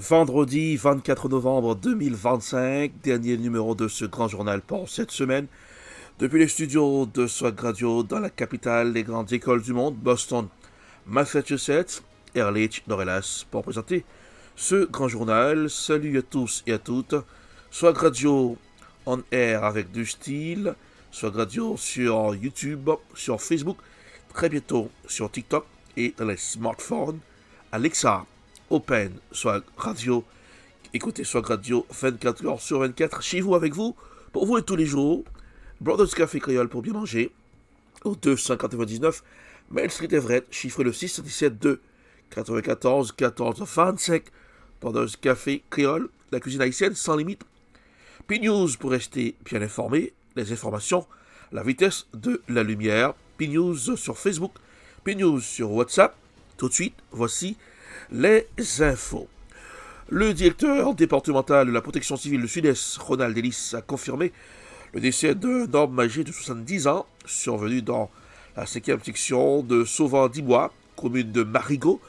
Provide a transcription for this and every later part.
Vendredi 24 novembre 2025, dernier numéro de ce grand journal pour cette semaine. Depuis les studios de Swag Radio dans la capitale des grandes écoles du monde, Boston, Massachusetts, RLH, Norelas, pour présenter ce grand journal. Salut à tous et à toutes. Swag Radio on air avec du style. Swag Radio sur YouTube, sur Facebook, très bientôt sur TikTok et dans les smartphones. Alexa, Open Swag Radio. Écoutez Swag Radio 24 heures sur 24 chez vous, avec vous, pour vous et tous les jours. Brothers Café Créole pour bien manger au 299 Main Street Everett, chiffre le 617 2 94 14 25. Brothers Café Créole, la cuisine haïtienne sans limite. P-News pour rester bien informé, les informations, la vitesse de la lumière. P-News sur Facebook, P-News sur WhatsApp. Tout de suite, voici les infos. Le directeur départemental de la protection civile du Sud-Est, Ronald Ellis, a confirmé le décès d'un homme âgé de 70 ans, survenu dans la 5e section de Sauvant-Dibois, commune de Marigot,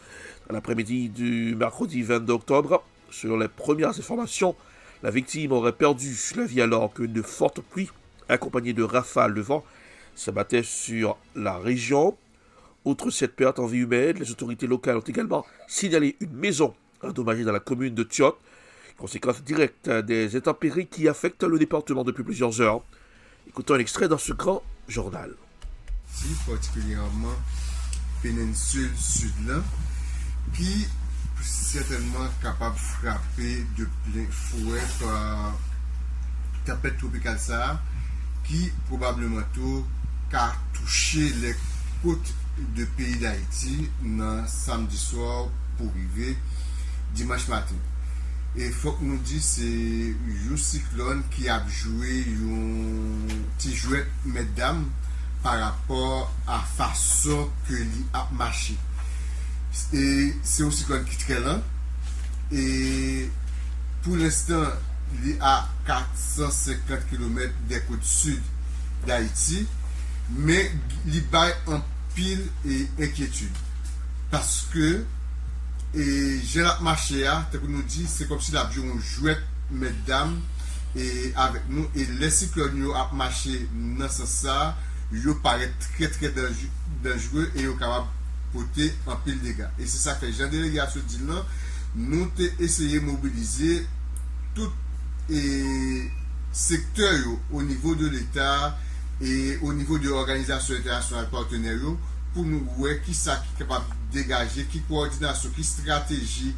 dans l'après-midi du mercredi 22 octobre. Selon les premières informations, la victime aurait perdu la vie alors qu'une forte pluie, accompagnée de rafales de vent, s'abattait sur la région. Outre cette perte en vie humaine, les autorités locales ont également signalé une maison endommagée dans la commune de Thiot, conséquence directe des intempéries qui affectent le département depuis plusieurs heures. Écoutons un extrait dans ce grand journal. Particulièrement péninsule sud-là, qui certainement capable de frapper de plein fouet par tempête tropicale ça, qui probablement tout a touché les côtes de pays d'Haïti dans samedi soir pour arriver dimanche matin. Et il faut que nous disions c'est un cyclone qui a joué un petit jouet mesdames par rapport à la façon que il a marché. Et c'est un cyclone qui est très lent. Et pour l'instant, il est à 450 km des côtes sud d'Haïti. Mais il y a un pile et inquiétude. Parce que, et j'ai marché, nous dit, c'est comme si la vie on jouait, mesdames, et avec nous, et les cyclones a marché dans ce sens, ils paraissent très très dangereux et ils sont capables de porter un pile de dégâts. Et c'est ça que j'ai délégation dit là, nous avons essayé de mobiliser tout les secteurs au niveau de l'État et au niveau de l'organisation internationale partenaire pour nous voir qui ça qui est capable de dégager, qui coordination, qui stratégie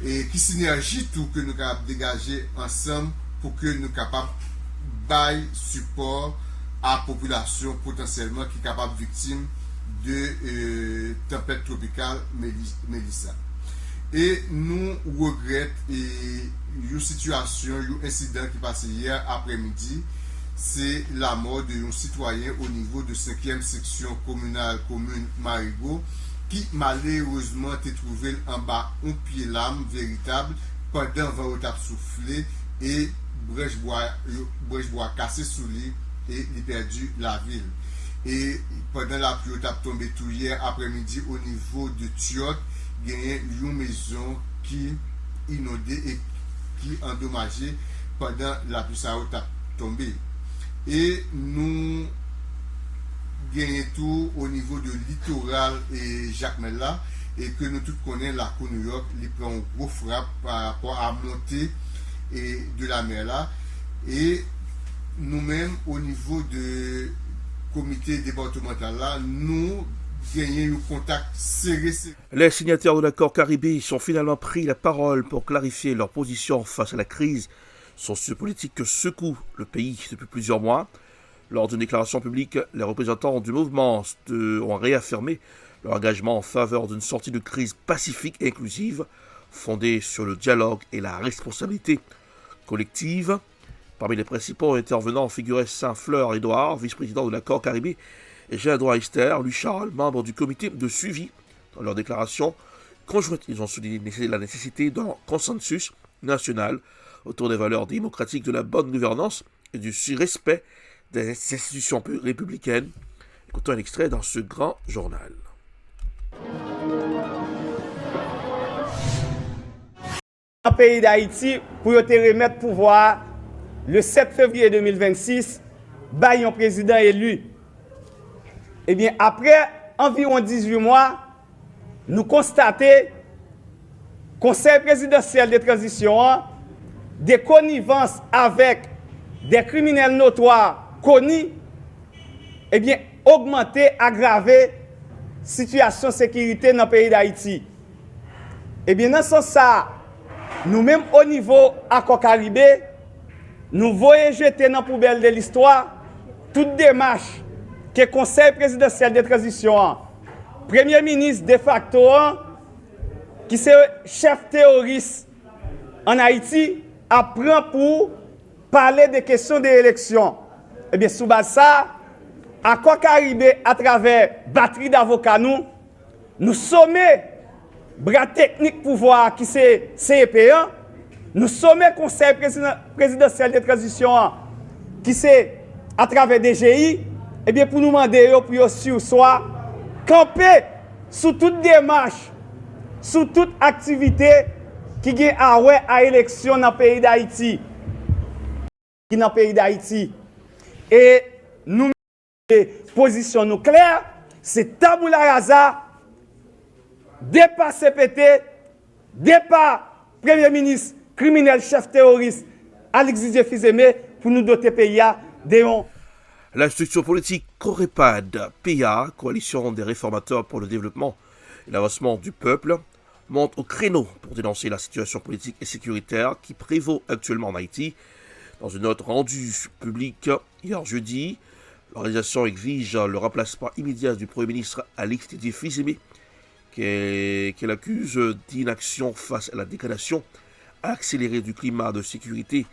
et qui synergie tout que nous sommes capables de dégager ensemble pour que nous sommes capables de bailler support à la population potentiellement qui est capable de victime de tempête tropicale Mélissa. Et nous regrettons une situation, un incident qui est passé hier après-midi. C'est la mort d'un citoyen au niveau de 5e section communale commune Marigot qui malheureusement été trouvé en bas un pied lame véritable pendant vent a soufflé et brèche bois cassé sous lui et il perdu la ville. Et pendant la pluie a tombé tout hier après-midi au niveau de Thiot, il y a une maison qui inondée et qui endommagée pendant la pluie a tombé. Et nous gagnons tout au niveau de littoral et Jacques Mella et que nous tous connaissons la côte New York, il prend un gros frappe par rapport à la montée et de la mer là. Et nous-mêmes au niveau de comité départemental là, nous gagnons un contact serré. Les signataires de l'accord Caribé ont finalement pris la parole pour clarifier leur position face à la crise sociopolitique que secoue le pays depuis plusieurs mois. Lors d'une déclaration publique, les représentants du mouvement ont réaffirmé leur engagement en faveur d'une sortie de crise pacifique et inclusive, fondée sur le dialogue et la responsabilité collective. Parmi les principaux intervenants figuraient Saint-Fleur Édouard, vice-président de l'accord Caribé, et Jean-Edouard Esther, Louis Charles, membre du comité de suivi. Dans leur déclaration conjointe, ils ont souligné la nécessité d'un consensus national autour des valeurs démocratiques de la bonne gouvernance et du respect des institutions républicaines. Écoutons un extrait dans ce grand journal. dans le pays d'Haïti pour te remettre pouvoir le 7 février 2026, by un président élu. Eh bien, après environ 18 mois, nous constatons Conseil présidentiel de transition, des connivences avec des criminels notoires connus, eh bien, augmenter, aggraver situation de sécurité dans le pays d'Haïti. Eh bien, dans ce sens, nous-mêmes, au niveau accord Caribé, nous voyons jeter dans la poubelle de l'histoire toute démarche que le Conseil présidentiel de transition, Premier ministre de facto, qui est chef terroriste en Haïti, apprend pour parler des questions des élections. Eh bien, sous base ça, accord Caribé, à travers batterie d'avocats, nous sommet bras technique pouvoir qui c'est CEP1, nous sommet conseil présidentiel de transition qui c'est à travers DGI, eh bien pour nous demander pour sur soi camper sous toute démarche, sous toute activité qui est à élection dans le pays d'Haïti. Dans le pays d'Haïti. Et nous, position nous claire, c'est tabula rasa, départ CPT, départ Premier ministre, criminel, chef terroriste, Alexis Fizeme, pour nous doter pays de La structure politique Corepad, PA, Coalition des réformateurs pour le développement et l'avancement du peuple, monte au créneau pour dénoncer la situation politique et sécuritaire qui prévaut actuellement en Haïti. Dans une note rendue publique hier jeudi, l'organisation exige le remplacement immédiat du Premier ministre Alexis Fizeme, qu'elle accuse d'inaction face à la dégradation accélérée du climat de sécurité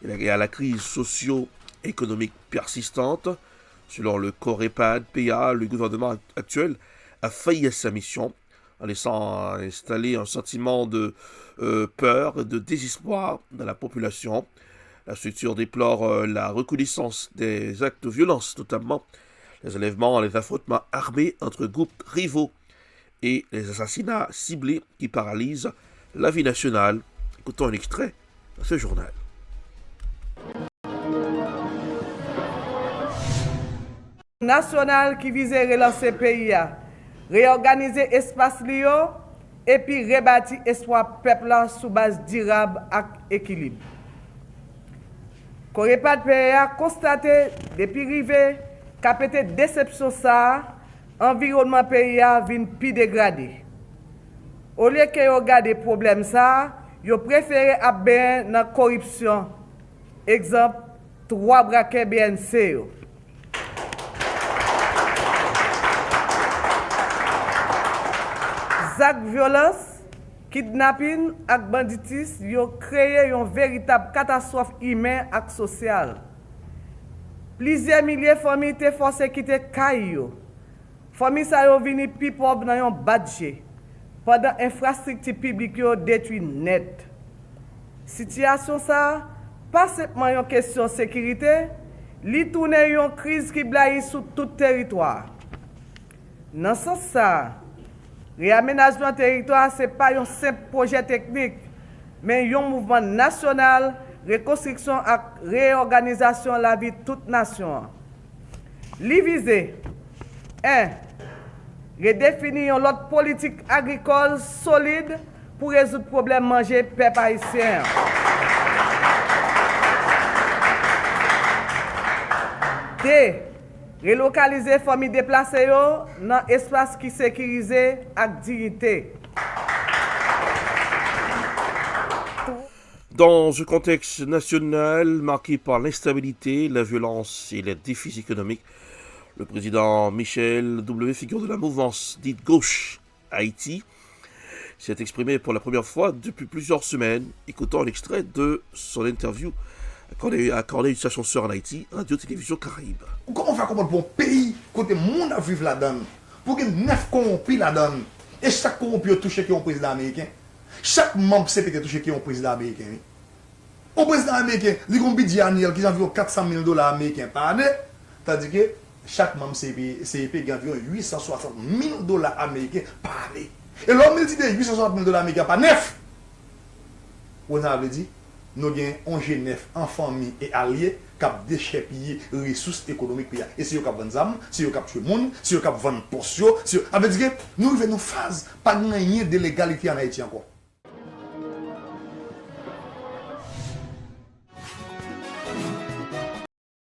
et à la crise socio-économique persistante. Selon le Corepad PA, le gouvernement actuel a failli à sa mission en laissant installer un sentiment de peur et de désespoir dans la population. La structure déplore la reconnaissance des actes de violence, notamment les enlèvements et les affrontements armés entre groupes rivaux et les assassinats ciblés qui paralysent la vie nationale. Écoutons un extrait de ce journal. National qui visait relancer le pays, réorganiser l'espace Lyon et puis rebâtir espoir peuple sous base durable et équilibre. Corepad PA constaté depuis rivé qu'a pété déception ça, environnement pays vient plus dégradé. Au lieu que yo regarder problème ça, yo préféré à ben dans corruption. Exemple 3 braquets BNC yo. Zak violence, kidnapping et banditisme yo créé une véritable catastrophe humaine et sociale. Plusieurs milliers de familles étaient forcées de quitter Kayo. Familles sa yo vini pi pauvre dans yon budget pendant infrastructure publique yo détruit net. Situation ça pas seulement une question de sécurité, li tourne une crise qui blaye sur tout territoire. Dans ce sens ça, réaménagement territoire, ce n'est pas un simple projet technique, mais un mouvement national, reconstruction et réorganisation de la vie de toute nation. Li vise 1. Redéfinir l'autre politique agricole solide pour résoudre le problème manger peuple haïtien. 2. Relocaliser les familles déplacées dans un espace qui sécurisé avec dignité. Dans un contexte national marqué par l'instabilité, la violence et les défis économiques, le président Michel W, figure de la mouvance dite gauche Haïti, s'est exprimé pour la première fois depuis plusieurs semaines. Écoutons un extrait de son interview accordé une station sœur en Haïti, Radio-Télévision Caraïbe. Comment on fait comprendre pour un pays, côté monde à vivre là-dedans, pour que 9 corrompus là-dedans, et chaque corrompu a touché qui est un président américain, chaque membre CPT a touché qui est un président américain. Un président américain, il y a un budget annuel qui est environ $400,000 américains par année, c'est-à-dire que chaque membre CEP gagne environ $860,000 américains par année. Et l'homme dit $860,000 américains par 9. On a dit, nous avons un G9 en famille et alliés qui ont déchépillé les ressources économiques. Et si vous avez vendu armes, si vous avez tué le monde, si vous avez vendu portion, si vous avez dit que nous vivons une phase, pas de légalité en Haïti encore.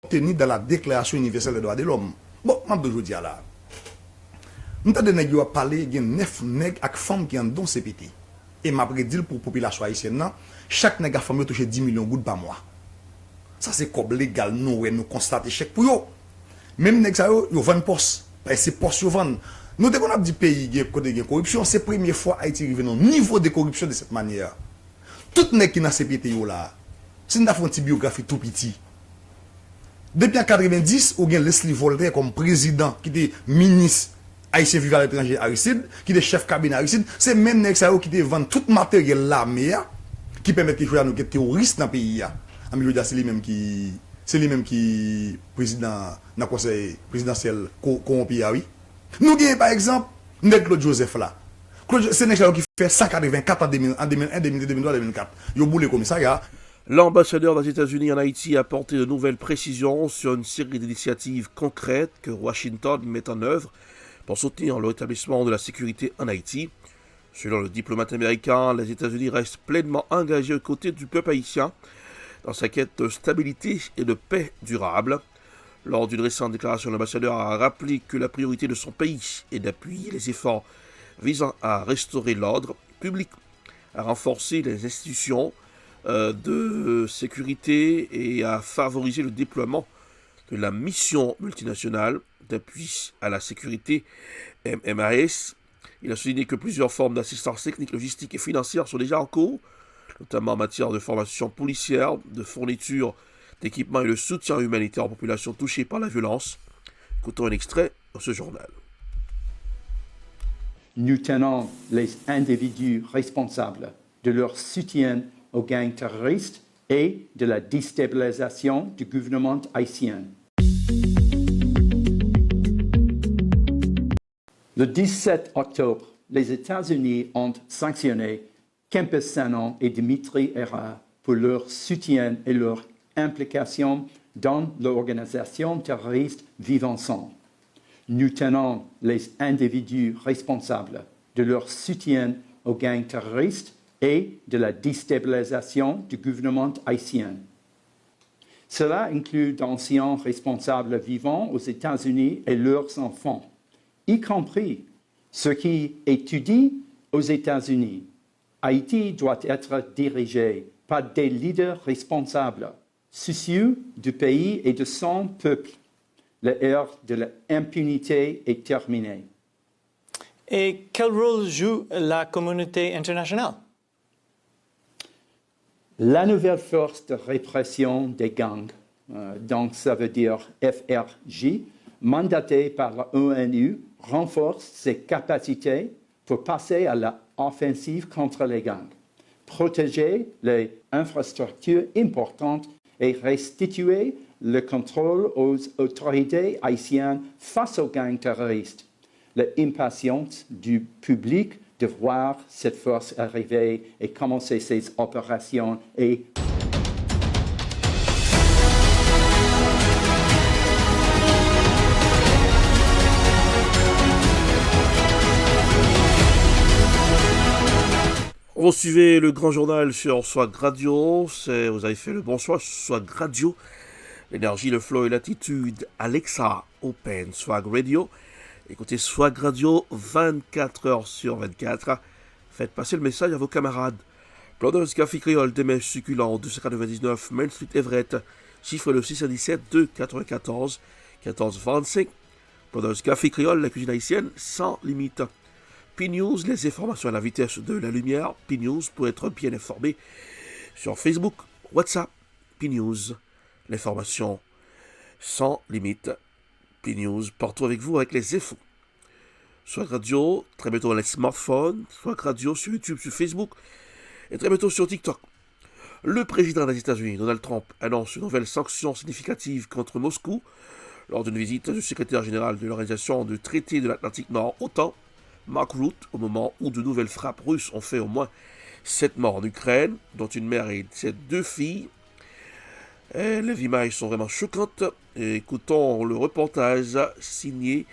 Tenu dans la Déclaration universelle des droits de l'homme. Bon, je vais dire là. Nous avons parlé de 9 nègres et femmes qui ont dans CPT. Et m'a prédit pour la population haïtienne, chaque nègre femme touche 10 millions de gouttes par mois. Ça c'est comme légal, nous constatons chèque pour eux. Même nègre ça yo vend poste, parce que c'est poste yo vend. Nous devons dire pays qui côté de corruption, c'est la première fois Haïti arrive au niveau de corruption de cette manière. Tout nègre qui dans CPT yo là, c'est une une biographie tout petit. Depuis en 90, on a Leslie Voltaire comme président qui était ministre haïtien vivant à l'étranger Aristide, qui était chef cabinet Aristide, c'est même nèg ça qui te vend tout matériel l'armée qui permet que jouer nous des terroristes dans le pays. En milieu c'est lui même qui président dans conseil présidentiel corrompu oui. Nous avons par exemple nèg Claude Joseph là. C'est nèg qui fait 184 en 2001, 2003, 2004. Yo boule commissariat. L'ambassadeur des États-Unis en Haïti a apporté de nouvelles précisions sur une série d'initiatives concrètes que Washington met en œuvre pour soutenir le rétablissement de la sécurité en Haïti. Selon le diplomate américain, les États-Unis restent pleinement engagés aux côtés du peuple haïtien dans sa quête de stabilité et de paix durable. Lors d'une récente déclaration, l'ambassadeur a rappelé que la priorité de son pays est d'appuyer les efforts visant à restaurer l'ordre public, à renforcer les institutions de sécurité et à favoriser le déploiement de la mission multinationale d'appui à la sécurité MMAS. Il a souligné que plusieurs formes d'assistance technique, logistique et financière sont déjà en cours, notamment en matière de formation policière, de fourniture d'équipements et de soutien humanitaire aux populations touchées par la violence. Écoutons un extrait dans ce journal. Nous tenons les individus responsables de leur soutien aux gangs terroristes et de la déstabilisation du gouvernement haïtien. Le 17 octobre, les États-Unis ont sanctionné Kempis Sanon et Dimitri Hera pour leur soutien et leur implication dans l'organisation terroriste Vivre Ensemble. Nous tenons les individus responsables de leur soutien aux gangs terroristes et de la déstabilisation du gouvernement haïtien. Cela inclut d'anciens responsables vivant aux États-Unis et leurs enfants, y compris ceux qui étudient aux États-Unis. Haïti doit être dirigé par des leaders responsables, soucieux du pays et de son peuple. L'ère de l'impunité est terminée. Et quel rôle joue la communauté internationale? La nouvelle force de répression des gangs, donc ça veut dire FRJ, mandatée par la ONU, renforce ses capacités pour passer à l'offensive contre les gangs, protéger les infrastructures importantes et restituer le contrôle aux autorités haïtiennes face aux gangs terroristes. L'impatience du public de voir cette force arriver et commencer ses opérations et Vous suivez le grand journal sur Swag Radio, vous avez fait le bonsoir Swag Radio, l'énergie, le flow et l'attitude, Alexa, Open Swag Radio. Écoutez Swag Radio 24 heures sur 24. Faites passer le message à vos camarades. Plandeuse Café Créole, des mèches succulents, 299 Main Street Everett. Chiffre le 617 294 1425. Plandeuse Café Créole, la cuisine haïtienne sans limite. P-News, les informations à la vitesse de la lumière. P-News pour être bien informé sur Facebook, WhatsApp. P-News, l'information sans limite. P-News, partout avec vous avec les infos. Swag Radio, très bientôt dans les smartphones. Swag Radio sur YouTube, sur Facebook et très bientôt sur TikTok. Le président des États-Unis, Donald Trump, annonce une nouvelle sanction significative contre Moscou lors d'une visite du secrétaire général de l'Organisation du traité de l'Atlantique Nord, OTAN, Mark Rutte, au moment où de nouvelles frappes russes ont fait au moins 7 morts en Ukraine, dont une mère et ses 2 filles. Les images sont vraiment choquantes. Écoutons le reportage signé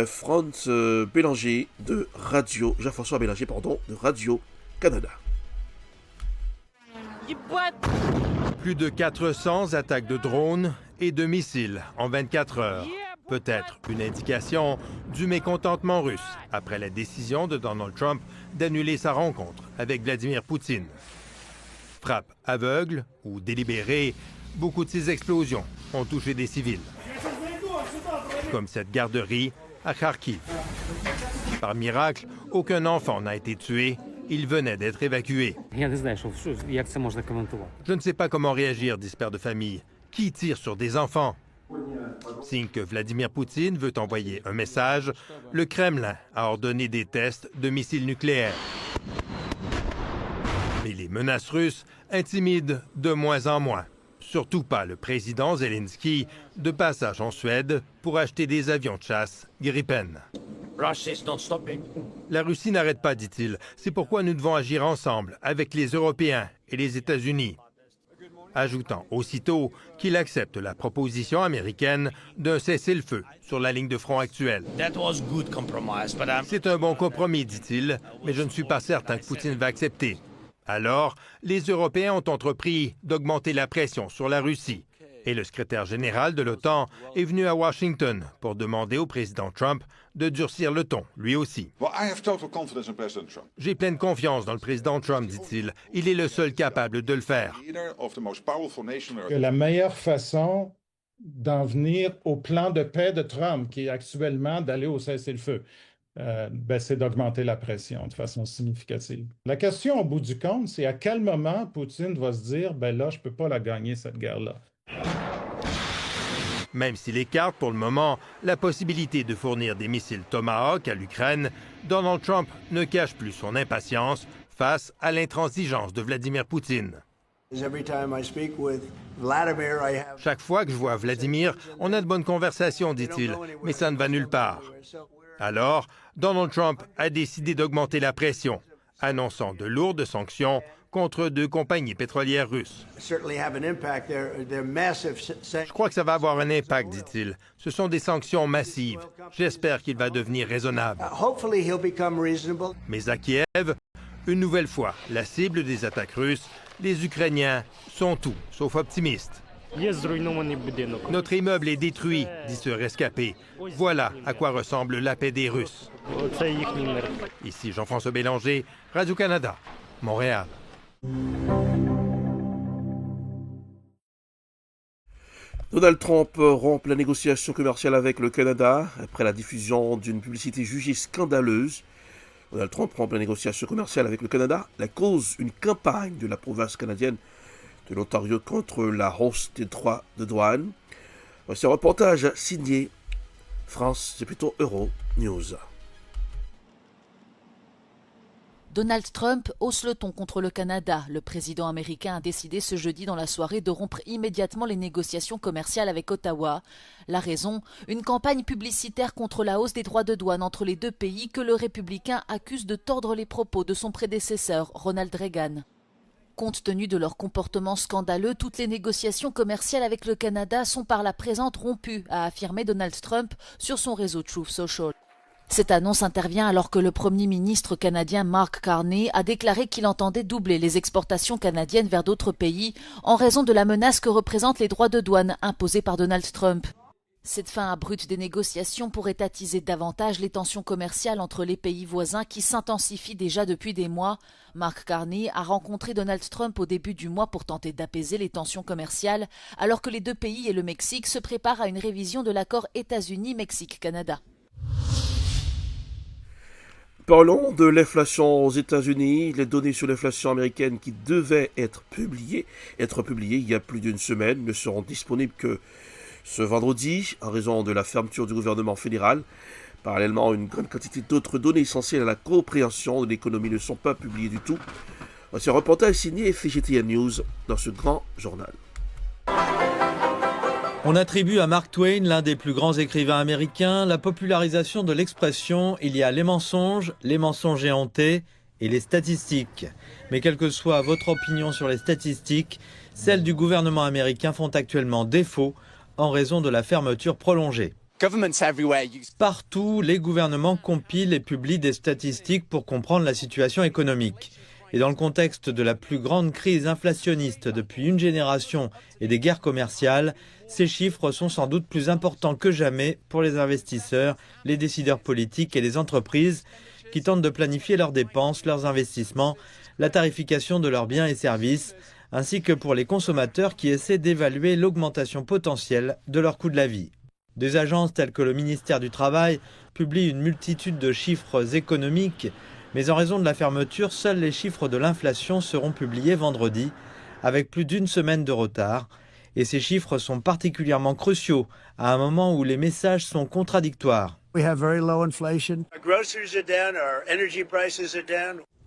Franz Bélanger de Radio, Jean-François Bélanger, pardon, de Radio-Canada. Plus de 400 attaques de drones et de missiles en 24 heures. Peut-être une indication du mécontentement russe après la décision de Donald Trump d'annuler sa rencontre avec Vladimir Poutine. Frappe aveugle ou délibérée, beaucoup de ces explosions ont touché des civils. Comme cette garderie à Kharkiv. Par miracle, aucun enfant n'a été tué. Il venait d'être évacué. Je ne sais pas comment réagir, disent pères de famille. Qui tire sur des enfants? Signe que Vladimir Poutine veut envoyer un message, le Kremlin a ordonné des tests de missiles nucléaires. Mais les menaces russes intimident de moins en moins. Surtout pas le président Zelensky, de passage en Suède pour acheter des avions de chasse Gripen. La Russie n'arrête pas, dit-il. C'est pourquoi nous devons agir ensemble avec les Européens et les États-Unis. Ajoutant aussitôt qu'il accepte la proposition américaine d'un cessez-le-feu sur la ligne de front actuelle. C'est un bon compromis, dit-il, mais je ne suis pas certain que Poutine va accepter. Alors, les Européens ont entrepris d'augmenter la pression sur la Russie. Et le secrétaire général de l'OTAN est venu à Washington pour demander au président Trump de durcir le ton, lui aussi. J'ai pleine confiance dans le président Trump, dit-il. Il est le seul capable de le faire. La meilleure façon d'en venir au plan de paix de Trump, qui est actuellement d'aller au cessez-le-feu, c'est d'augmenter la pression de façon significative. La question au bout du compte, c'est à quel moment Poutine va se dire « là, je ne peux pas la gagner, cette guerre-là ». Même s'il écarte pour le moment la possibilité de fournir des missiles Tomahawk à l'Ukraine, Donald Trump ne cache plus son impatience face à l'intransigeance de Vladimir Poutine. Chaque fois que je vois Vladimir, on a de bonnes conversations, dit-il, mais ça ne va nulle part. Alors, Donald Trump a décidé d'augmenter la pression, annonçant de lourdes sanctions contre 2 compagnies pétrolières russes. Je crois que ça va avoir un impact, dit-il. Ce sont des sanctions massives. J'espère qu'il va devenir raisonnable. Mais à Kiev, une nouvelle fois, la cible des attaques russes, les Ukrainiens sont tout sauf optimistes. Notre immeuble est détruit, dit ce rescapé. Voilà à quoi ressemble la paix des Russes. Ici Jean-François Bélanger, Radio-Canada, Montréal. Donald Trump rompt la négociation commerciale avec le Canada après la diffusion d'une publicité jugée scandaleuse. Donald Trump rompt la négociation commerciale avec le Canada. La cause, une campagne de la province canadienne de l'Ontario contre la hausse des droits de douane. Voici un reportage signé France, c'est plutôt Euro News. Donald Trump hausse le ton contre le Canada. Le président américain a décidé ce jeudi dans la soirée de rompre immédiatement les négociations commerciales avec Ottawa. La raison, une campagne publicitaire contre la hausse des droits de douane entre les 2 pays que le républicain accuse de tordre les propos de son prédécesseur, Ronald Reagan. Compte tenu de leur comportement scandaleux, toutes les négociations commerciales avec le Canada sont par la présente rompues, a affirmé Donald Trump sur son réseau Truth Social. Cette annonce intervient alors que le Premier ministre canadien Mark Carney a déclaré qu'il entendait doubler les exportations canadiennes vers d'autres pays en raison de la menace que représentent les droits de douane imposés par Donald Trump. Cette fin abrupte des négociations pourrait attiser davantage les tensions commerciales entre les pays voisins qui s'intensifient déjà depuis des mois. Mark Carney a rencontré Donald Trump au début du mois pour tenter d'apaiser les tensions commerciales, alors que les 2 pays et le Mexique se préparent à une révision de l'accord États-Unis-Mexique-Canada. Parlons de l'inflation aux États-Unis. Les données sur l'inflation américaine qui devaient être publiées il y a plus d'une semaine ne seront disponibles que ce vendredi en raison de la fermeture du gouvernement fédéral. Parallèlement, une grande quantité d'autres données essentielles à la compréhension de l'économie ne sont pas publiées du tout. Voici un reportage signé FGTN News dans ce grand journal. On attribue à Mark Twain, l'un des plus grands écrivains américains, la popularisation de l'expression « il y a les mensonges éhontés et les statistiques. Mais quelle que soit votre opinion sur les statistiques, celles du gouvernement américain font actuellement défaut en raison de la fermeture prolongée. Partout, les gouvernements compilent et publient des statistiques pour comprendre la situation économique. Et dans le contexte de la plus grande crise inflationniste depuis une génération et des guerres commerciales, ces chiffres sont sans doute plus importants que jamais pour les investisseurs, les décideurs politiques et les entreprises qui tentent de planifier leurs dépenses, leurs investissements, la tarification de leurs biens et services, ainsi que pour les consommateurs qui essaient d'évaluer l'augmentation potentielle de leur coût de la vie. Des agences telles que le ministère du Travail publient une multitude de chiffres économiques, mais en raison de la fermeture, seuls les chiffres de l'inflation seront publiés vendredi, avec plus d'une semaine de retard. Et ces chiffres sont particulièrement cruciaux à un moment où les messages sont contradictoires.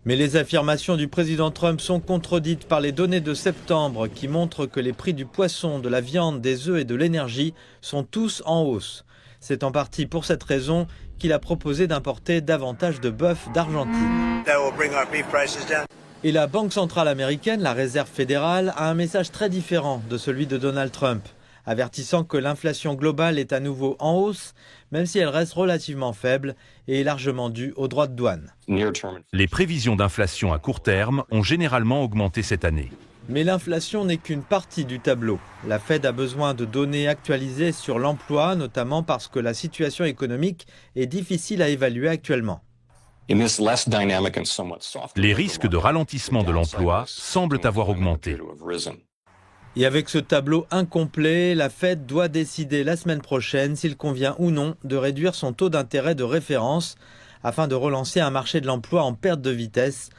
Mais les affirmations du président Trump sont contredites par les données de septembre qui montrent que les prix du poisson, de la viande, des œufs et de l'énergie sont tous en hausse. C'est en partie pour cette raison qu'il a proposé d'importer davantage de bœuf d'Argentine. Et la Banque centrale américaine, la Réserve fédérale, a un message très différent de celui de Donald Trump, avertissant que l'inflation globale est à nouveau en hausse, même si elle reste relativement faible et est largement due aux droits de douane. Les prévisions d'inflation à court terme ont généralement augmenté cette année. Mais l'inflation n'est qu'une partie du tableau. La Fed a besoin de données actualisées sur l'emploi, notamment parce que la situation économique est difficile à évaluer actuellement. Les risques de ralentissement de l'emploi semblent avoir augmenté. Et avec ce tableau incomplet, la Fed doit décider la semaine prochaine s'il convient ou non de réduire son taux d'intérêt de référence afin de relancer un marché de l'emploi en perte de vitesse,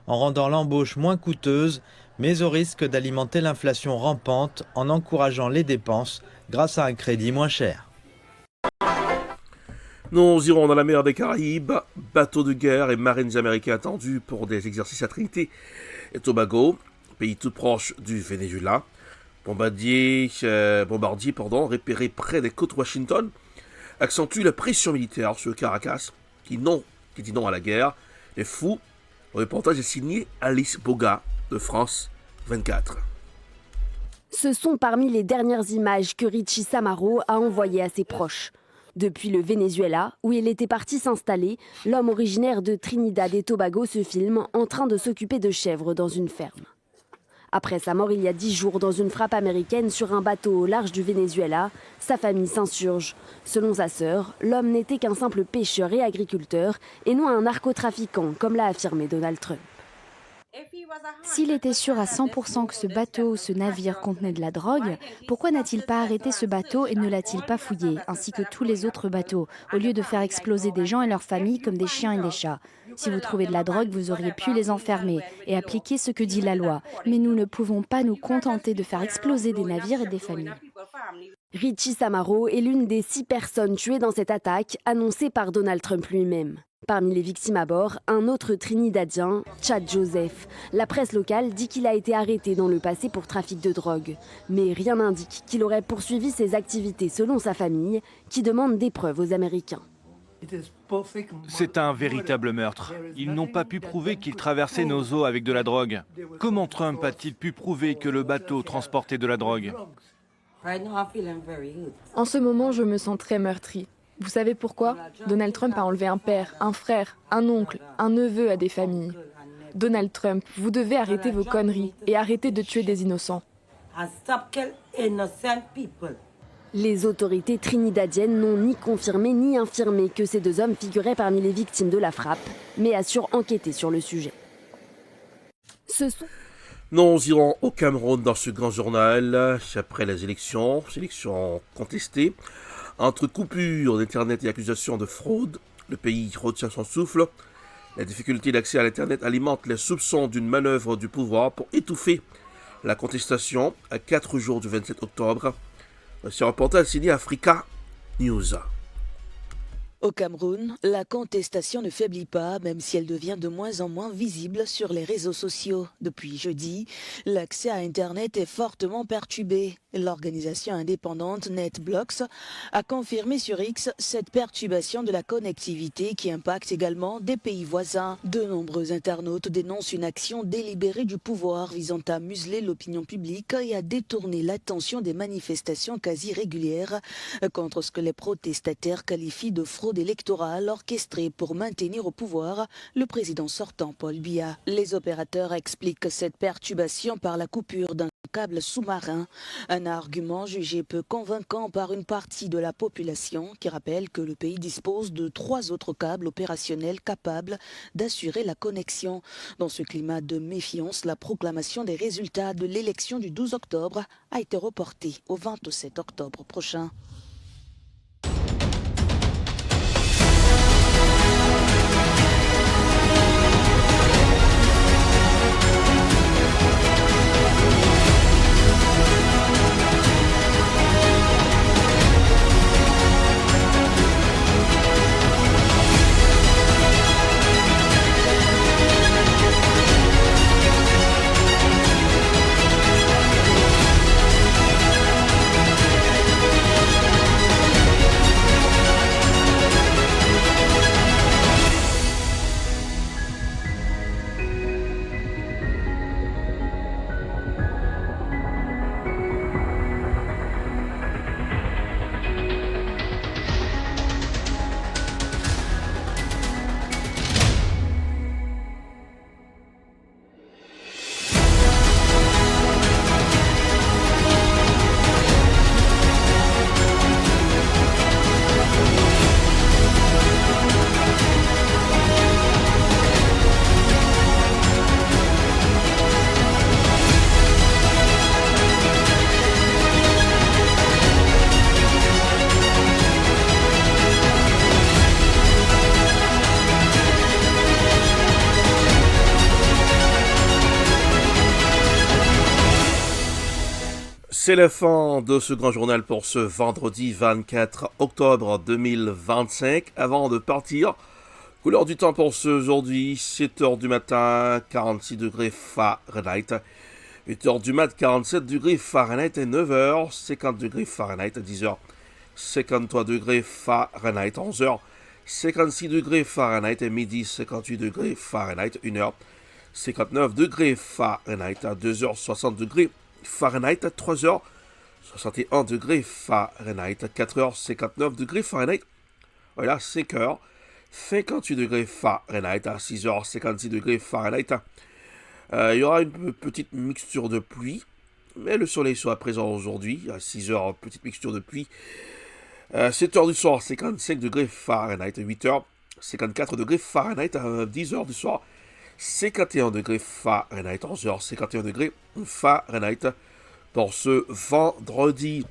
en rendant l'embauche moins coûteuse, mais au risque d'alimenter l'inflation rampante en encourageant les dépenses grâce à un crédit moins cher. Nous irons dans la mer des Caraïbes, bateaux de guerre et marines américains attendus pour des exercices à Trinité et Tobago, pays tout proche du Venezuela. Bombardier repéré près des côtes Washington, accentue la pression militaire sur Caracas, qui dit non à la guerre. Les fous, le reportage est signé Alice Boga de France 24. Ce sont parmi les dernières images que Richie Samaro a envoyées à ses proches. Depuis le Venezuela, où il était parti s'installer, l'homme originaire de Trinidad et Tobago se filme en train de s'occuper de chèvres dans une ferme. Après sa mort il y a 10 jours dans une frappe américaine sur un bateau au large du Venezuela, sa famille s'insurge. Selon sa sœur, l'homme n'était qu'un simple pêcheur et agriculteur et non un narcotrafiquant, comme l'a affirmé Donald Trump. S'il était sûr à 100% que ce bateau, ce navire contenait de la drogue, pourquoi n'a-t-il pas arrêté ce bateau et ne l'a-t-il pas fouillé, ainsi que tous les autres bateaux, au lieu de faire exploser des gens et leurs familles comme des chiens et des chats? Si vous trouvez de la drogue, vous auriez pu les enfermer et appliquer ce que dit la loi. Mais nous ne pouvons pas nous contenter de faire exploser des navires et des familles. Richie Samaro est l'une des 6 personnes tuées dans cette attaque, annoncée par Donald Trump lui-même. Parmi les victimes à bord, un autre Trinidadien, Chad Joseph. La presse locale dit qu'il a été arrêté dans le passé pour trafic de drogue. Mais rien n'indique qu'il aurait poursuivi ses activités selon sa famille, qui demande des preuves aux Américains. C'est un véritable meurtre. Ils n'ont pas pu prouver qu'ils traversaient nos eaux avec de la drogue. Comment Trump a-t-il pu prouver que le bateau transportait de la drogue? En ce moment, je me sens très meurtri. Vous savez pourquoi? Donald Trump a enlevé un père, un frère, un oncle, un neveu à des familles. Donald Trump, vous devez arrêter vos conneries et arrêter de tuer des innocents. Les autorités trinidadiennes n'ont ni confirmé ni infirmé que ces 2 hommes figuraient parmi les victimes de la frappe, mais assurent enquêter sur le sujet. Nous irons au Cameroun dans ce grand journal après les élections contestées. Entre coupures d'Internet et accusations de fraude, le pays retient son souffle. La difficulté d'accès à l'Internet alimente les soupçons d'une manœuvre du pouvoir pour étouffer la contestation à 4 jours du 27 octobre. C'est un reportage signé Africa News. Au Cameroun, la contestation ne faiblit pas, même si elle devient de moins en moins visible sur les réseaux sociaux. Depuis jeudi, l'accès à Internet est fortement perturbé. L'organisation indépendante NetBlocks a confirmé sur X cette perturbation de la connectivité qui impacte également des pays voisins. De nombreux internautes dénoncent une action délibérée du pouvoir visant à museler l'opinion publique et à détourner l'attention des manifestations quasi régulières contre ce que les protestataires qualifient de fraude électorale orchestrée pour maintenir au pouvoir le président sortant Paul Biya. Les opérateurs expliquent cette perturbation par la coupure d'un câble sous-marin, un argument jugé peu convaincant par une partie de la population qui rappelle que le pays dispose de 3 autres câbles opérationnels capables d'assurer la connexion. Dans ce climat de méfiance, la proclamation des résultats de l'élection du 12 octobre a été reportée au 27 octobre prochain. C'est la fin de ce grand journal pour ce vendredi 24 octobre 2025. Avant de partir, couleur du temps pour ce aujourd'hui, 7h du matin, 46 degrés Fahrenheit. 8h du mat, 47 degrés Fahrenheit et 9h, 50 degrés Fahrenheit à 10h. 53 degrés Fahrenheit, 11h. 56 degrés Fahrenheit et midi, 58 degrés Fahrenheit, 1h. 59 degrés Fahrenheit à 2h, 60 degrés Fahrenheit à 3h, 61 degrés Fahrenheit à 4h, 59 degrés Fahrenheit, voilà, 5h, 58 degrés Fahrenheit à 6h, 56 degrés Fahrenheit. Il y aura une petite mixture de pluie, mais le soleil sera présent aujourd'hui, à 6h, petite mixture de pluie. 7h du soir, 55 degrés Fahrenheit, 8h, 54 degrés Fahrenheit, à 10h du soir, 51 degrés Fahrenheit, 11h, 51 degrés Fahrenheit pour ce vendredi.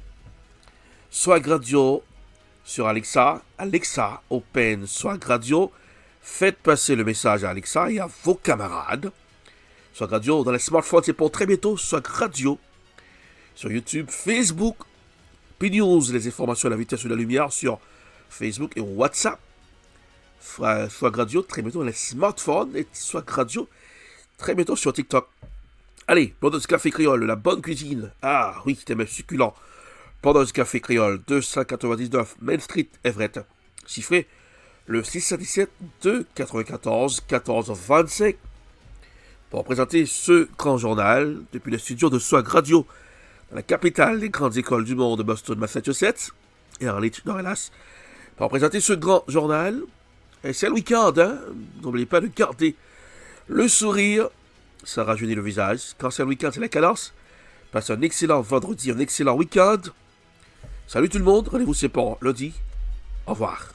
Swag Radio sur Alexa, Alexa Open Swag Radio. Faites passer le message à Alexa et à vos camarades. Swag Radio dans les smartphones, c'est pour très bientôt. Swag Radio sur YouTube, Facebook, P-News, les informations à la vitesse de la lumière sur Facebook et WhatsApp. Swag Radio très bientôt dans les smartphones et Swag Radio très bientôt sur TikTok. Allez, pendant ce café créole, la bonne cuisine. Ah oui, t'es même succulent. Pendant ce café créole, 299 Main Street, Everett. Chiffré le 617 294 14 25. Pour présenter ce grand journal depuis le studio de Swag Radio dans la capitale des grandes écoles du monde de Boston, Massachusetts et Arlington, Norellas. Pour présenter ce grand journal. Et c'est le week-end, hein? N'oubliez pas de garder le sourire, ça rajeunit le visage. Quand c'est le week-end, c'est la cadence. Passez un excellent vendredi, un excellent week-end. Salut tout le monde, rendez-vous c'est pour lundi. Au revoir.